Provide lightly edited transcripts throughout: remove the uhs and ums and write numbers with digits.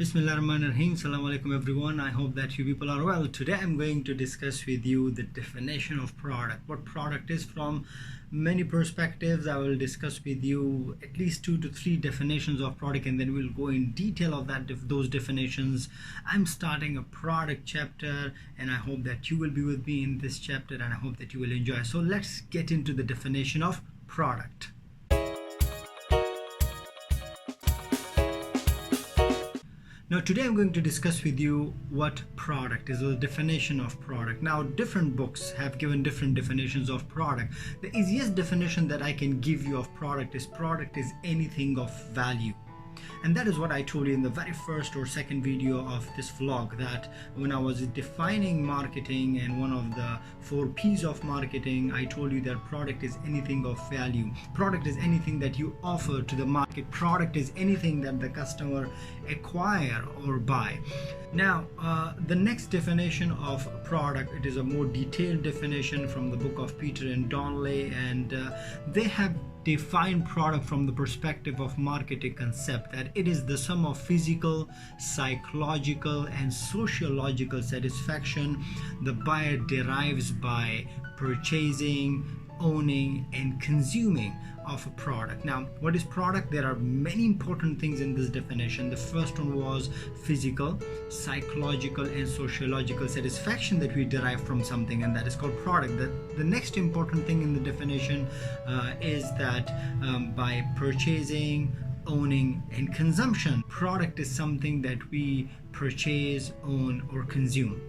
Bismillahirrahmanirrahim. Assalamu alaikum everyone. I hope that you people are well. Today I'm going to discuss with you the definition of product. What product is from many perspectives. I will discuss with you at least 2 to 3 definitions of product, and then we'll go in detail of those definitions. I'm starting a product chapter and I hope that you will be with me in this chapter, and I hope that you will enjoy. So let's get into the definition of product. Now today I'm going to discuss with you what product is, or the definition of product. Now different books have given different definitions of product. The easiest definition that I can give you of product is anything of value. And that is what I told you in the very first or second video of this vlog, that when I was defining marketing and one of the 4 P's of marketing, I told you that product is anything of value. Product is anything that you offer to the market. Product is anything that the customer acquire or buy. Now the next definition of product, it is a more detailed definition from the book of Peter and Donnelly, and they have define product from the perspective of marketing concept, that it is the sum of physical, psychological and sociological satisfaction the buyer derives by purchasing, owning and consuming of a product. Now what is product? There are many important things in this definition. The first one was physical, psychological and sociological satisfaction that we derive from something, and that is called product. The next important thing in the definition is that by purchasing, owning and consumption, product is something that we purchase, own or consume.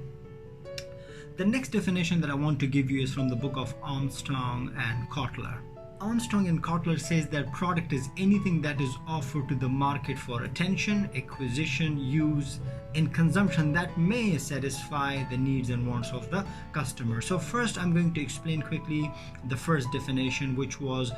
The next definition that I want to give you is from the book of Armstrong and Kotler. Armstrong and Kotler says that product is anything that is offered to the market for attention, acquisition, use and consumption that may satisfy the needs and wants of the customer. So first I'm going to explain quickly the first definition, which was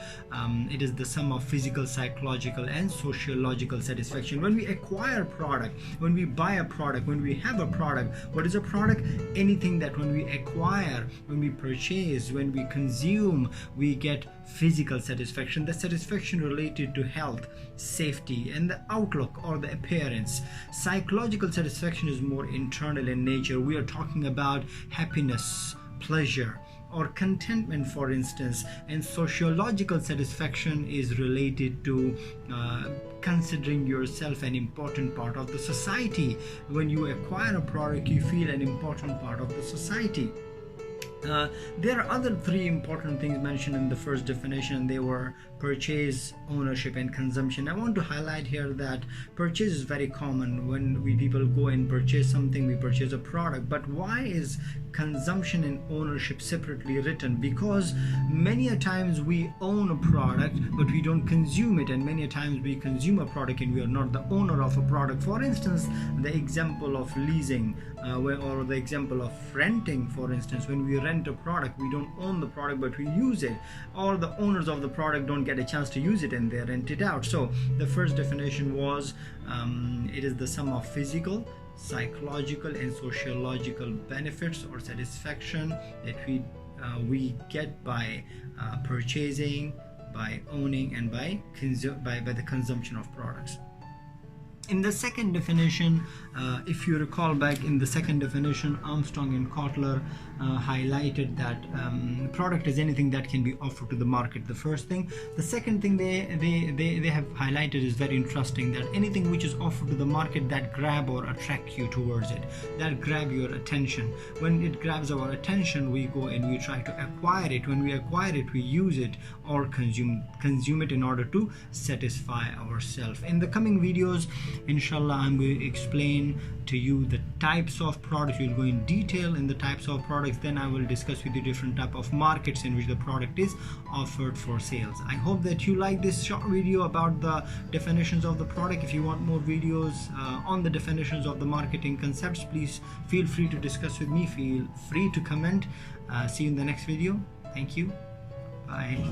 it is the sum of physical, psychological and sociological satisfaction. When we acquire a product, when we buy a product, when we have a product, what is a product? Anything that when we acquire, when we purchase, when we consume, we get physical satisfaction, the satisfaction related to health, safety and the outlook or the appearance. Psychological satisfaction is more internal in nature. We are talking about happiness, pleasure or contentment, for instance. And sociological satisfaction is related to considering yourself an important part of the society. When you acquire a product, you feel an important part of the society. There are other 3 important things mentioned in the first definition. They were purchase, ownership and consumption. I want to highlight here that purchase is very common. When people go and purchase something, we purchase a product. But why is consumption and ownership separately written? Because many a times we own a product but we don't consume it, and many a times we consume a product and we are not the owner of a product. For instance, the example of leasing or the example of renting, for instance. When we rent a product, we don't own the product but we use it, or the owners of the product don't get a chance to use it and they rent it out. So the first definition was it is the sum of physical, psychological and sociological benefits or satisfaction that we get by purchasing, by owning and by the consumption of products. In the second definition, if you recall back in the second definition, Armstrong and Kotler highlighted that product is anything that can be offered to the market. The first thing. The second thing they have highlighted is very interesting, that anything which is offered to the market that grab or attract you towards it, that grab your attention. When it grabs our attention, we go and we try to acquire it. When we acquire it, we use it or consume it in order to satisfy ourselves. In the coming videos, inshallah, I'm going to explain to you the types of products. We'll go in detail in the types of products. Then I will discuss with you different type of markets in which the product is offered for sales. I hope that you like this short video about the definitions of the product. If you want more videos on the definitions of the marketing concepts, please feel free to discuss with me. Feel free to comment. See you in the next video. Thank you. Bye.